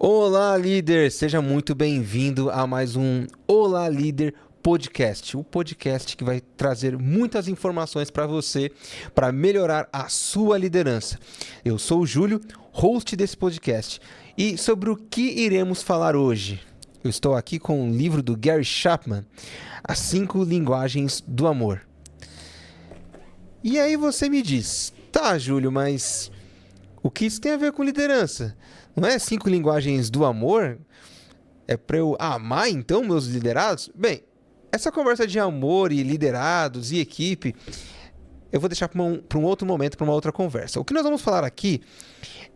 Olá, líder! Seja muito bem-vindo a mais um Olá, Líder Podcast. O podcast que vai trazer muitas informações para você para melhorar a sua liderança. Eu sou o Júlio, host desse podcast. E sobre o que iremos falar hoje? Eu estou aqui com um livro do Gary Chapman, As 5 Linguagens do Amor. E aí você me diz, tá, Júlio, mas o que isso tem a ver com liderança? Não é 5 linguagens do amor? É para eu amar, então, meus liderados? Bem, essa conversa de amor e liderados e equipe, eu vou deixar para um outro momento, para uma outra conversa. O que nós vamos falar aqui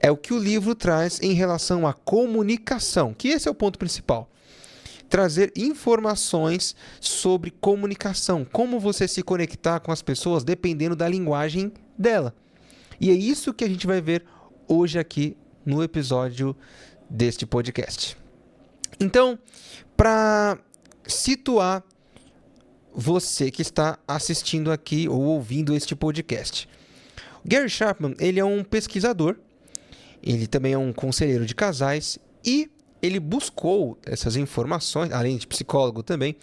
é o que o livro traz em relação à comunicação, que esse é o ponto principal. Trazer informações sobre comunicação, como você se conectar com as pessoas dependendo da linguagem dela. E é isso que a gente vai ver hoje aqui no episódio deste podcast. Então, para situar você que está assistindo aqui ou ouvindo este podcast, Gary Chapman, ele é um pesquisador, ele também é um conselheiro de casais e ele buscou essas informações, além de psicólogo também,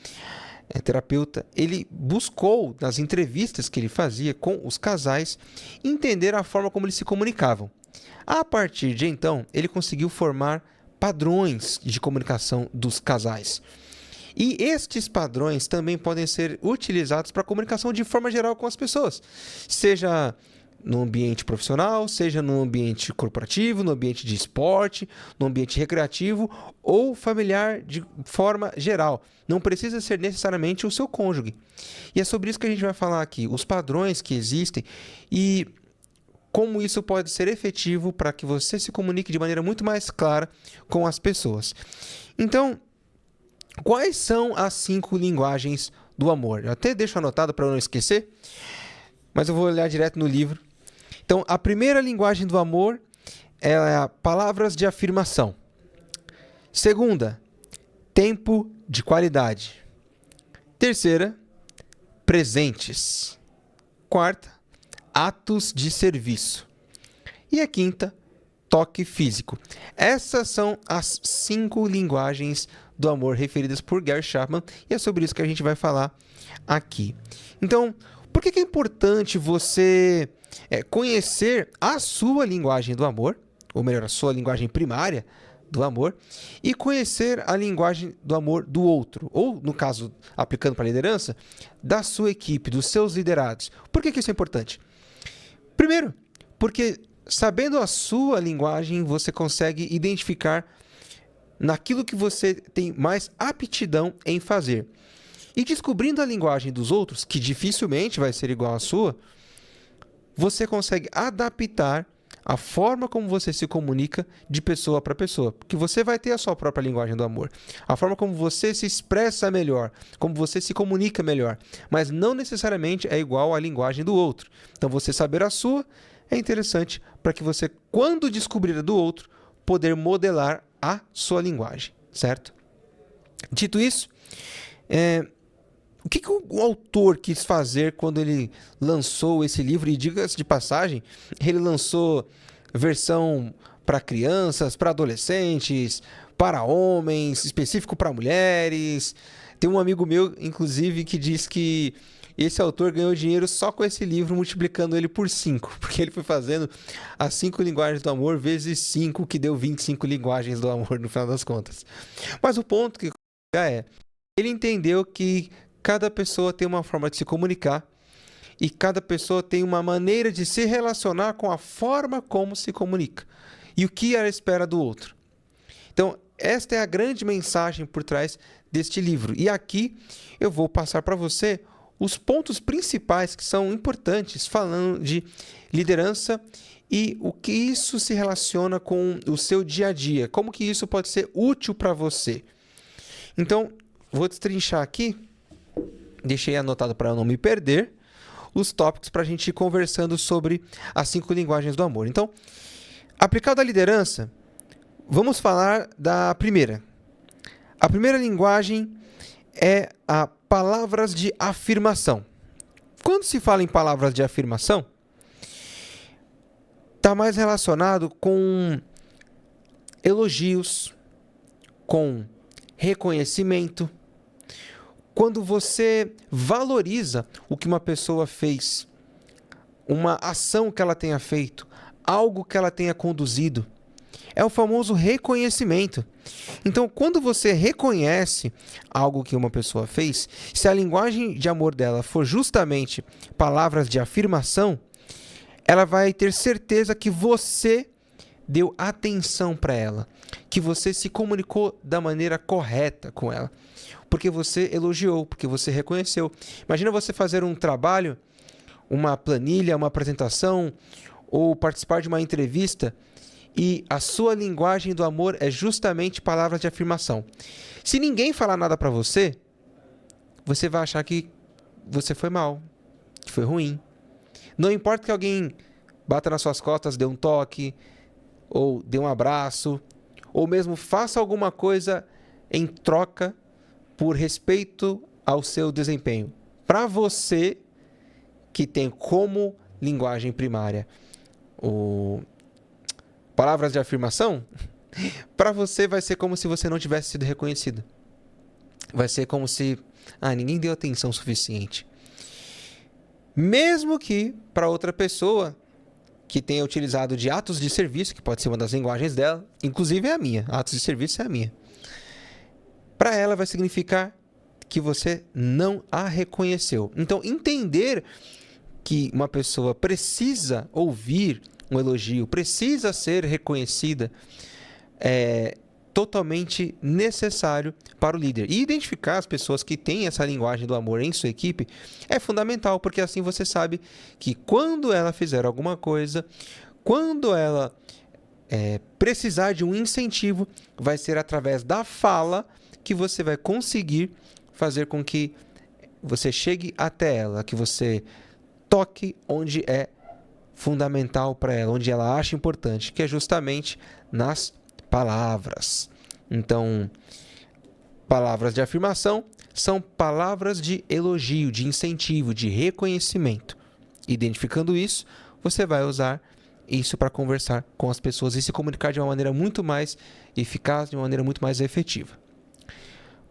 terapeuta, ele buscou nas entrevistas que ele fazia com os casais entender a forma como eles se comunicavam. A partir de então, ele conseguiu formar padrões de comunicação dos casais. E estes padrões também podem ser utilizados para comunicação de forma geral com as pessoas, seja no ambiente profissional, seja no ambiente corporativo, no ambiente de esporte, no ambiente recreativo ou familiar de forma geral. Não precisa ser necessariamente o seu cônjuge. E é sobre isso que a gente vai falar aqui, os padrões que existem e como isso pode ser efetivo para que você se comunique de maneira muito mais clara com as pessoas. Então, quais são as 5 linguagens do amor? Eu até deixo anotado para eu não esquecer, mas eu vou olhar direto no livro. Então, a primeira linguagem do amor é a palavras de afirmação. Segunda, tempo de qualidade. Terceira, presentes. Quarta, atos de serviço. E a quinta, toque físico. Essas são as 5 linguagens do amor referidas por Gary Chapman e é sobre isso que a gente vai falar aqui. Então, por que é importante você conhecer a sua linguagem do amor, ou melhor, a sua linguagem primária do amor, e conhecer a linguagem do amor do outro, ou, no caso, aplicando para a liderança, da sua equipe, dos seus liderados. Por que isso é importante? Primeiro, porque sabendo a sua linguagem, você consegue identificar naquilo que você tem mais aptidão em fazer. E descobrindo a linguagem dos outros, que dificilmente vai ser igual à sua, você consegue adaptar a forma como você se comunica de pessoa para pessoa. Porque você vai ter a sua própria linguagem do amor. A forma como você se expressa melhor, como você se comunica melhor. Mas não necessariamente é igual à linguagem do outro. Então você saber a sua é interessante para que você, quando descobrir a do outro, poder modelar a sua linguagem, certo? Dito isso, o que o autor quis fazer quando ele lançou esse livro? E diga-se de passagem, ele lançou versão para crianças, para adolescentes, para homens, específico para mulheres. Tem um amigo meu, inclusive, que diz que esse autor ganhou dinheiro só com esse livro, multiplicando ele por 5, porque ele foi fazendo as 5 linguagens do amor vezes 5, que deu 25 linguagens do amor no final das contas. Mas o ponto que ele entendeu que cada pessoa tem uma forma de se comunicar e cada pessoa tem uma maneira de se relacionar com a forma como se comunica e o que ela espera do outro. Então, esta é a grande mensagem por trás deste livro. E aqui eu vou passar para você os pontos principais que são importantes falando de liderança e o que isso se relaciona com o seu dia a dia, como que isso pode ser útil para você. Então, vou destrinchar aqui. Deixei anotado para eu não me perder os tópicos para a gente ir conversando sobre as 5 linguagens do amor. Então, aplicado à liderança, vamos falar da primeira. A primeira linguagem é a palavras de afirmação. Quando se fala em palavras de afirmação, está mais relacionado com elogios, com reconhecimento. Quando você valoriza o que uma pessoa fez, uma ação que ela tenha feito, algo que ela tenha conduzido, é o famoso reconhecimento. Então, quando você reconhece algo que uma pessoa fez, se a linguagem de amor dela for justamente palavras de afirmação, ela vai ter certeza que você deu atenção para ela, que você se comunicou da maneira correta com ela, porque você elogiou, porque você reconheceu. Imagina você fazer um trabalho, uma planilha, uma apresentação ou participar de uma entrevista e a sua linguagem do amor é justamente palavras de afirmação. Se ninguém falar nada para você, você vai achar que você foi mal, que foi ruim. Não importa que alguém bata nas suas costas, dê um toque, ou dê um abraço, ou mesmo faça alguma coisa em troca por respeito ao seu desempenho. Para você que tem como linguagem primária palavras de afirmação, para você vai ser como se você não tivesse sido reconhecido. Vai ser como se ninguém deu atenção suficiente. Mesmo que para outra pessoa que tenha utilizado de atos de serviço, que pode ser uma das linguagens dela, inclusive é a minha, atos de serviço é a minha. Para ela vai significar que você não a reconheceu. Então, entender que uma pessoa precisa ouvir um elogio, precisa ser reconhecida, é totalmente necessário para o líder. E identificar as pessoas que têm essa linguagem do amor em sua equipe é fundamental, porque assim você sabe que quando ela fizer alguma coisa, quando ela precisar de um incentivo, vai ser através da fala que você vai conseguir fazer com que você chegue até ela, que você toque onde é fundamental para ela, onde ela acha importante, que é justamente nas palavras. Então, palavras de afirmação são palavras de elogio, de incentivo, de reconhecimento. Identificando isso, você vai usar isso para conversar com as pessoas e se comunicar de uma maneira muito mais eficaz, de uma maneira muito mais efetiva.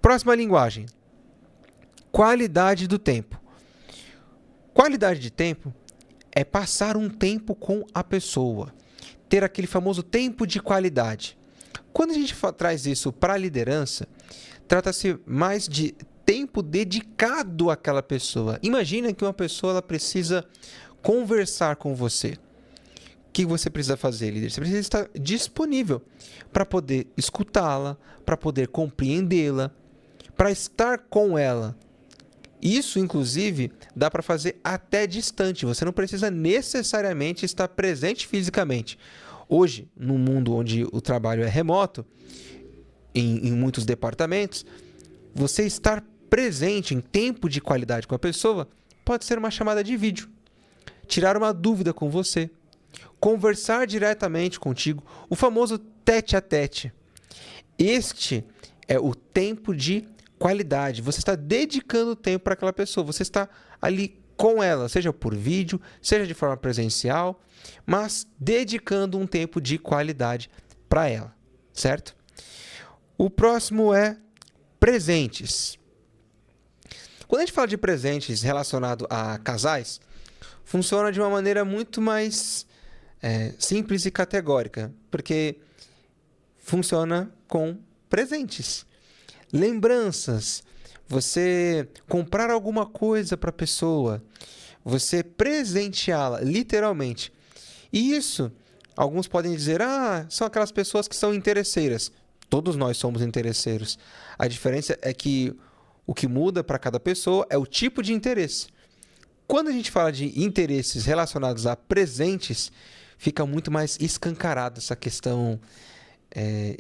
Próxima linguagem. Qualidade do tempo. Qualidade de tempo é passar um tempo com a pessoa, ter aquele famoso tempo de qualidade. Quando a gente traz isso para a liderança, trata-se mais de tempo dedicado àquela pessoa. Imagina que uma pessoa ela precisa conversar com você. O que você precisa fazer, líder? Você precisa estar disponível para poder escutá-la, para poder compreendê-la, para estar com ela. Isso, inclusive, dá para fazer até distante. Você não precisa necessariamente estar presente fisicamente. Hoje, no mundo onde o trabalho é remoto, em muitos departamentos, você estar presente em tempo de qualidade com a pessoa pode ser uma chamada de vídeo, tirar uma dúvida com você, conversar diretamente contigo, o famoso tete-a-tete. Este é o tempo de qualidade. Você está dedicando tempo para aquela pessoa, você está ali com ela, seja por vídeo, seja de forma presencial, mas dedicando um tempo de qualidade para ela, certo? O próximo é presentes. Quando a gente fala de presentes relacionado a casais, funciona de uma maneira muito mais simples e categórica, porque funciona com presentes. Lembranças, você comprar alguma coisa para a pessoa, você presenteá-la, literalmente. E isso, alguns podem dizer, são aquelas pessoas que são interesseiras. Todos nós somos interesseiros. A diferença é que o que muda para cada pessoa é o tipo de interesse. Quando a gente fala de interesses relacionados a presentes, fica muito mais escancarado essa questão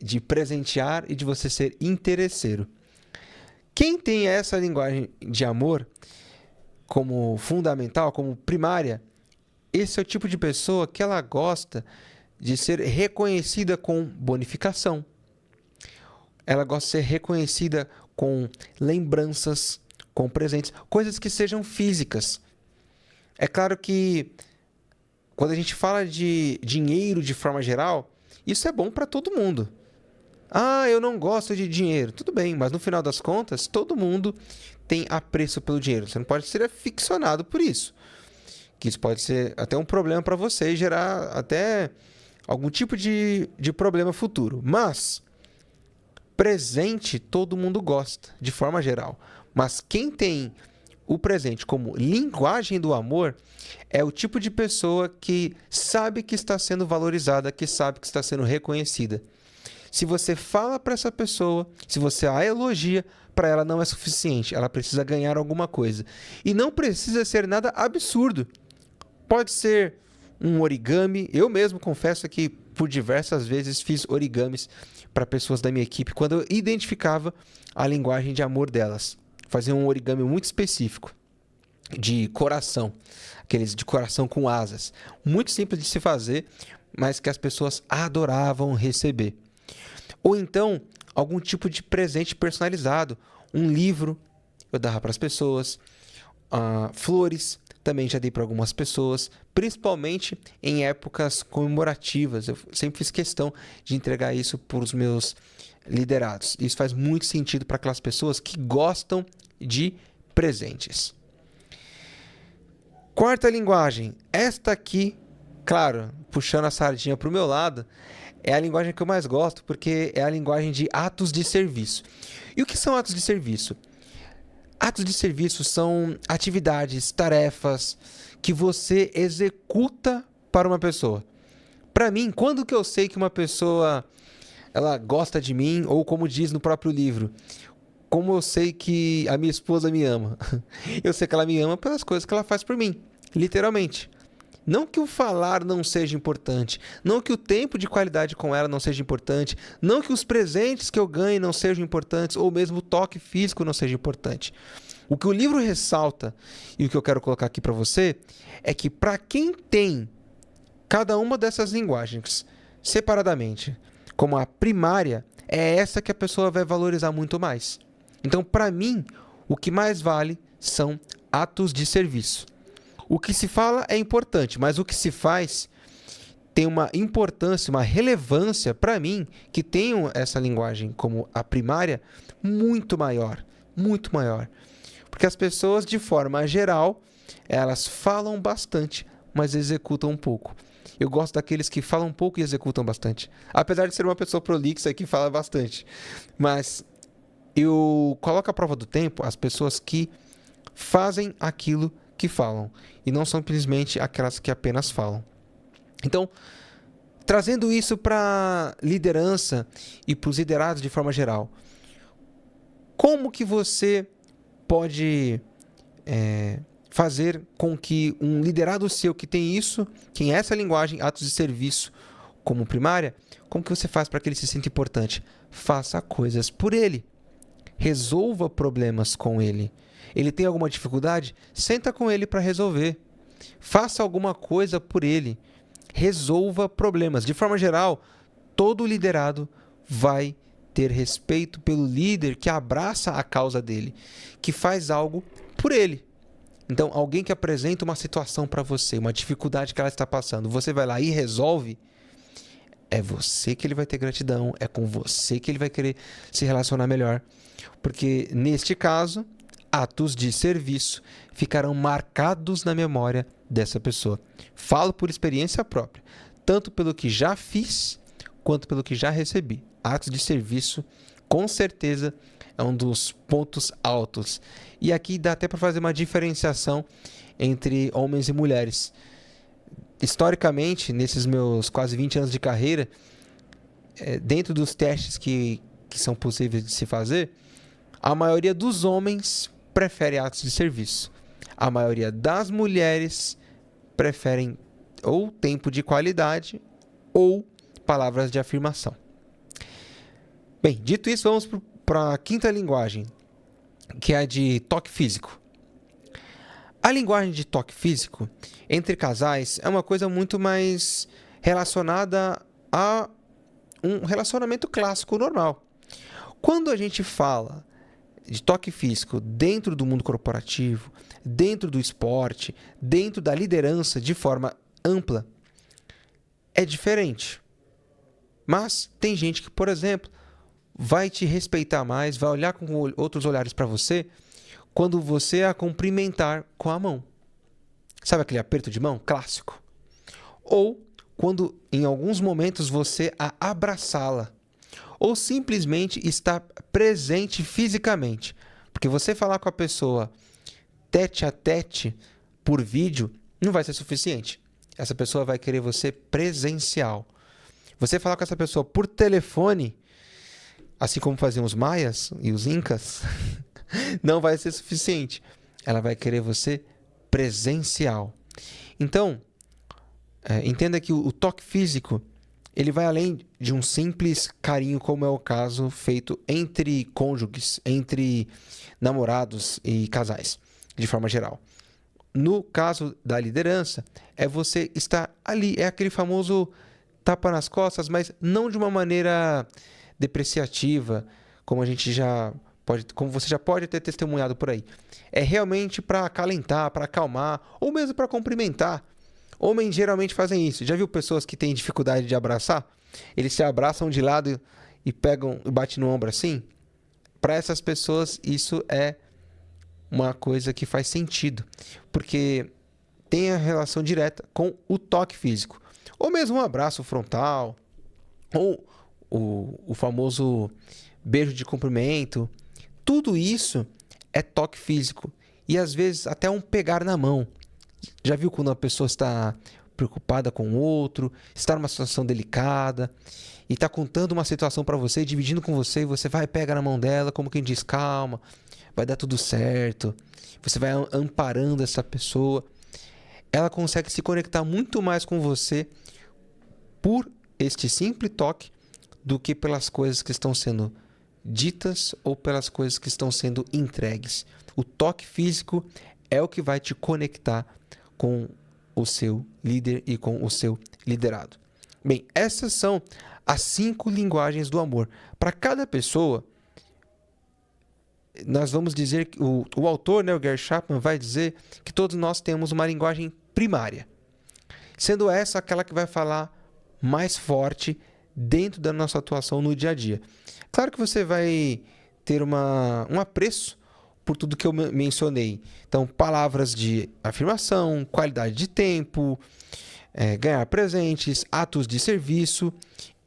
de presentear e de você ser interesseiro. Quem tem essa linguagem de amor como fundamental, como primária, esse é o tipo de pessoa que ela gosta de ser reconhecida com bonificação. Ela gosta de ser reconhecida com lembranças, com presentes, coisas que sejam físicas. É claro que quando a gente fala de dinheiro de forma geral, isso é bom para todo mundo. Ah, eu não gosto de dinheiro. Tudo bem, mas no final das contas, todo mundo tem apreço pelo dinheiro. Você não pode ser aficionado por isso. Que isso pode ser até um problema para você e gerar até algum tipo de problema futuro. Mas presente todo mundo gosta, de forma geral. Mas quem tem o presente como linguagem do amor é o tipo de pessoa que sabe que está sendo valorizada, que sabe que está sendo reconhecida. Se você fala para essa pessoa, se você a elogia, para ela não é suficiente. Ela precisa ganhar alguma coisa. E não precisa ser nada absurdo. Pode ser um origami. Eu mesmo confesso que por diversas vezes fiz origamis para pessoas da minha equipe quando eu identificava a linguagem de amor delas. Fazia um origami muito específico, de coração. Aqueles de coração com asas. Muito simples de se fazer, mas que as pessoas adoravam receber. Ou então, algum tipo de presente personalizado. Um livro, eu dava para as pessoas. Flores, também já dei para algumas pessoas. Principalmente em épocas comemorativas. Eu sempre fiz questão de entregar isso para os meus liderados. Isso faz muito sentido para aquelas pessoas que gostam de presentes. Quarta linguagem. Esta aqui, claro, puxando a sardinha para o meu lado, é a linguagem que eu mais gosto, porque é a linguagem de atos de serviço. E o que são atos de serviço? Atos de serviço são atividades, tarefas que você executa para uma pessoa. Para mim, quando que eu sei que uma pessoa ela gosta de mim, ou como diz no próprio livro, como eu sei que a minha esposa me ama? Eu sei que ela me ama pelas coisas que ela faz por mim, literalmente. Não que o falar não seja importante, não que o tempo de qualidade com ela não seja importante, não que os presentes que eu ganhe não sejam importantes, ou mesmo o toque físico não seja importante. O que o livro ressalta, e o que eu quero colocar aqui para você, é que para quem tem cada uma dessas linguagens separadamente, como a primária, é essa que a pessoa vai valorizar muito mais. Então, para mim, o que mais vale são atos de serviço. O que se fala é importante, mas o que se faz tem uma importância, uma relevância para mim, que tenho essa linguagem como a primária, muito maior, muito maior. Porque as pessoas, de forma geral, elas falam bastante, mas executam um pouco. Eu gosto daqueles que falam pouco e executam bastante. Apesar de ser uma pessoa prolixa que fala bastante. Mas eu coloco à prova do tempo as pessoas que fazem aquilo que falam. E não são simplesmente aquelas que apenas falam. Então, trazendo isso para liderança e para os liderados de forma geral. Como que você pode fazer com que um liderado seu que tem isso, que tem essa linguagem, atos de serviço como primária, como que você faz para que ele se sinta importante? Faça coisas por ele. Resolva problemas com ele. Ele tem alguma dificuldade? Senta com ele para resolver. Faça alguma coisa por ele. Resolva problemas. De forma geral, todo liderado vai ter respeito pelo líder que abraça a causa dele, que faz algo por ele. Então, alguém que apresenta uma situação para você, uma dificuldade que ela está passando, você vai lá e resolve, é você que ele vai ter gratidão, é com você que ele vai querer se relacionar melhor. Porque, neste caso, atos de serviço ficarão marcados na memória dessa pessoa. Falo por experiência própria, tanto pelo que já fiz, quanto pelo que já recebi. Atos de serviço, com certeza, é um dos pontos altos. E aqui dá até para fazer uma diferenciação entre homens e mulheres. Historicamente, nesses meus quase 20 anos de carreira, dentro dos testes que são possíveis de se fazer, a maioria dos homens prefere atos de serviço. A maioria das mulheres preferem ou tempo de qualidade ou palavras de afirmação. Bem, dito isso, vamos para a quinta linguagem, que é a de toque físico. A linguagem de toque físico entre casais é uma coisa muito mais relacionada a um relacionamento clássico normal. Quando a gente fala de toque físico dentro do mundo corporativo, dentro do esporte, dentro da liderança de forma ampla, é diferente. Mas tem gente que, por exemplo, vai te respeitar mais, vai olhar com outros olhares para você quando você a cumprimentar com a mão. Sabe aquele aperto de mão clássico? Ou quando em alguns momentos você a abraçá-la. Ou simplesmente estar presente fisicamente. Porque você falar com a pessoa tete a tete por vídeo não vai ser suficiente. Essa pessoa vai querer você presencial. Você falar com essa pessoa por telefone, assim como faziam os maias e os incas, não vai ser suficiente. Ela vai querer você presencial. Então, entenda que o toque físico ele vai além de um simples carinho, como é o caso feito entre cônjuges, entre namorados e casais, de forma geral. No caso da liderança, é você estar ali, é aquele famoso tapa nas costas, mas não de uma maneira depreciativa, como a gente já pode, como você já pode ter testemunhado por aí. É realmente para acalentar, para acalmar, ou mesmo para cumprimentar. Homens geralmente fazem isso. Já viu pessoas que têm dificuldade de abraçar? Eles se abraçam de lado e pegam e batem no ombro assim? Para essas pessoas, isso é uma coisa que faz sentido, porque tem a relação direta com o toque físico. Ou mesmo um abraço frontal, ou o famoso beijo de cumprimento. Tudo isso é toque físico. E às vezes até um pegar na mão. Já viu quando a pessoa está preocupada com o outro, está numa situação delicada e está contando uma situação para você, dividindo com você, e você vai pegar na mão dela, como quem diz, calma, vai dar tudo certo. Você vai amparando essa pessoa. Ela consegue se conectar muito mais com você por este simples toque do que pelas coisas que estão sendo ditas ou pelas coisas que estão sendo entregues. O toque físico é o que vai te conectar com o seu líder e com o seu liderado. Bem, essas são as 5 linguagens do amor. Para cada pessoa, nós vamos dizer que o autor, né, o Gary Chapman, vai dizer que todos nós temos uma linguagem primária, sendo essa aquela que vai falar mais forte dentro da nossa atuação no dia a dia. Claro que você vai ter um apreço por tudo que eu mencionei. Então, palavras de afirmação, qualidade de tempo, ganhar presentes, atos de serviço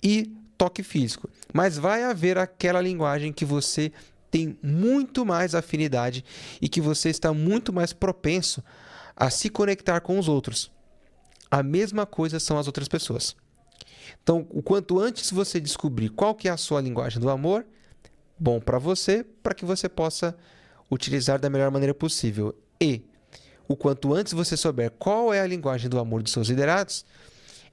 e toque físico. Mas vai haver aquela linguagem que você tem muito mais afinidade e que você está muito mais propenso a se conectar com os outros. A mesma coisa são as outras pessoas. Então, o quanto antes você descobrir qual que é a sua linguagem do amor, bom para você, para que você possa utilizar da melhor maneira possível. E o quanto antes você souber qual é a linguagem do amor dos seus liderados,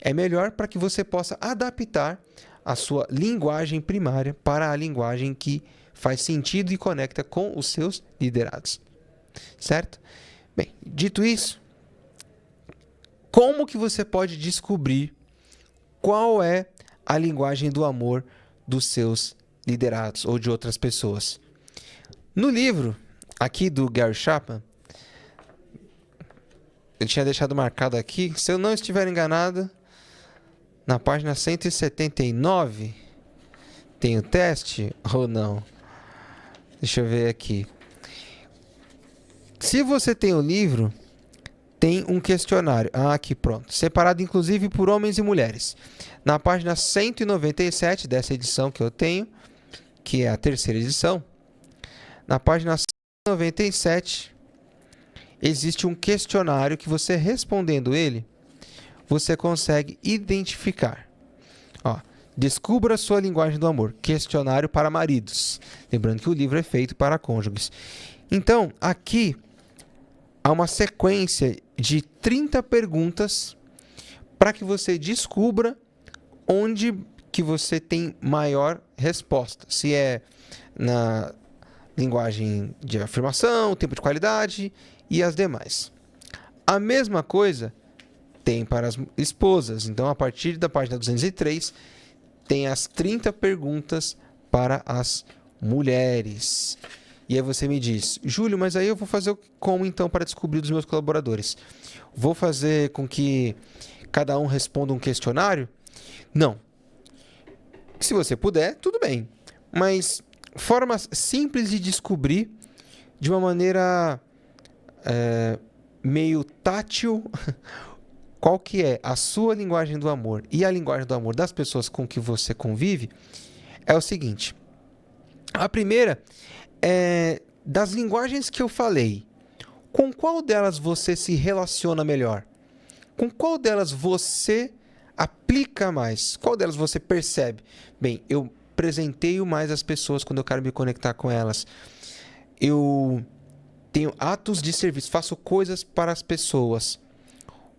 é melhor para que você possa adaptar a sua linguagem primária para a linguagem que faz sentido e conecta com os seus liderados. Certo? Bem, dito isso, como que você pode descobrir qual é a linguagem do amor dos seus liderados ou de outras pessoas? No livro aqui do Gary Chapman, eu tinha deixado marcado aqui, se eu não estiver enganado, na página 179, tem o teste ou não? Deixa eu ver aqui. Se você tem o livro, tem um questionário. Aqui, pronto. Separado, inclusive, por homens e mulheres. Na página 197 dessa edição que eu tenho, que é a terceira edição, na página 197, existe um questionário que você, respondendo ele, você consegue identificar. Descubra a sua linguagem do amor. Questionário para maridos. Lembrando que o livro é feito para cônjuges. Então, aqui há uma sequência de 30 perguntas para que você descubra onde que você tem maior resposta. Se é na linguagem de afirmação, tempo de qualidade e as demais. A mesma coisa tem para as esposas. Então, a partir da página 203, tem as 30 perguntas para as mulheres. E aí você me diz, Júlio, mas aí eu vou fazer como então para descobrir dos meus colaboradores? Vou fazer com que cada um responda um questionário? Não. Se você puder, tudo bem. mas formas simples de descobrir de uma maneira meio tátil qual que é a sua linguagem do amor e a linguagem do amor das pessoas com que você convive é o seguinte. A primeira é das linguagens que eu falei. Com qual delas você se relaciona melhor? Com qual delas você aplica mais? Qual delas você percebe? Bem, eu presenteio mais as pessoas quando eu quero me conectar com elas. Eu tenho atos de serviço, faço coisas para as pessoas.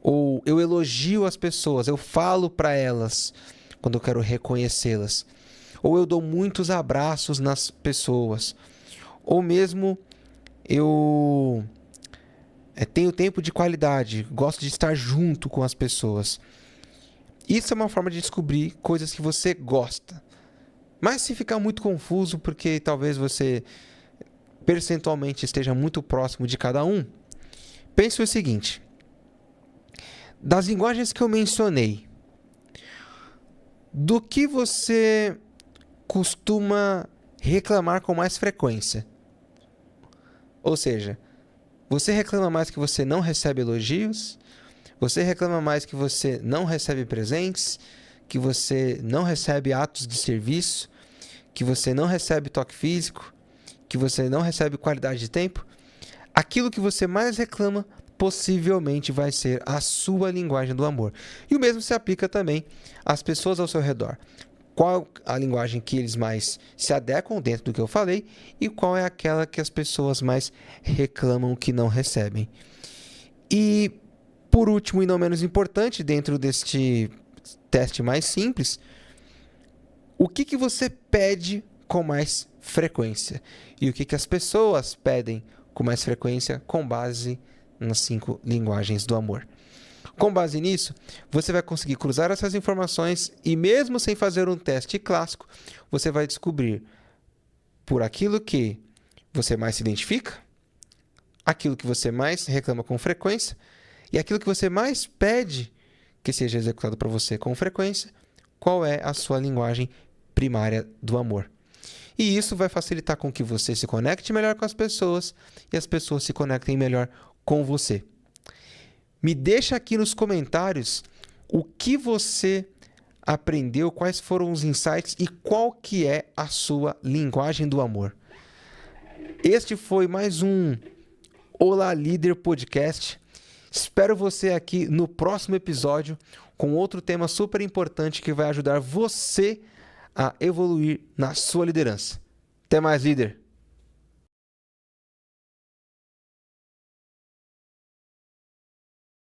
Ou eu elogio as pessoas, eu falo para elas quando eu quero reconhecê-las. Ou eu dou muitos abraços nas pessoas. Ou mesmo eu tenho tempo de qualidade, gosto de estar junto com as pessoas. Isso é uma forma de descobrir coisas que você gosta. Mas se ficar muito confuso, porque talvez você percentualmente esteja muito próximo de cada um, pense o seguinte. Das linguagens que eu mencionei, do que você costuma reclamar com mais frequência? Ou seja, você reclama mais que você não recebe elogios? Você reclama mais que você não recebe presentes? Que você não recebe atos de serviço? Que você não recebe toque físico? Que você não recebe qualidade de tempo? Aquilo que você mais reclama possivelmente vai ser a sua linguagem do amor. E o mesmo se aplica também às pessoas ao seu redor. Qual a linguagem que eles mais se adequam dentro do que eu falei e qual é aquela que as pessoas mais reclamam que não recebem. E, por último e não menos importante, dentro deste teste mais simples, o que você pede com mais frequência? E o que as pessoas pedem com mais frequência com base nas 5 linguagens do amor. Com base nisso, você vai conseguir cruzar essas informações e mesmo sem fazer um teste clássico, você vai descobrir por aquilo que você mais se identifica, aquilo que você mais reclama com frequência e aquilo que você mais pede que seja executado para você com frequência, qual é a sua linguagem primária do amor. E isso vai facilitar com que você se conecte melhor com as pessoas e as pessoas se conectem melhor com você. Me deixa aqui nos comentários o que você aprendeu, quais foram os insights e qual que é a sua linguagem do amor. Este foi mais um Olá Líder Podcast. Espero você aqui no próximo episódio com outro tema super importante que vai ajudar você a evoluir na sua liderança. Até mais, líder!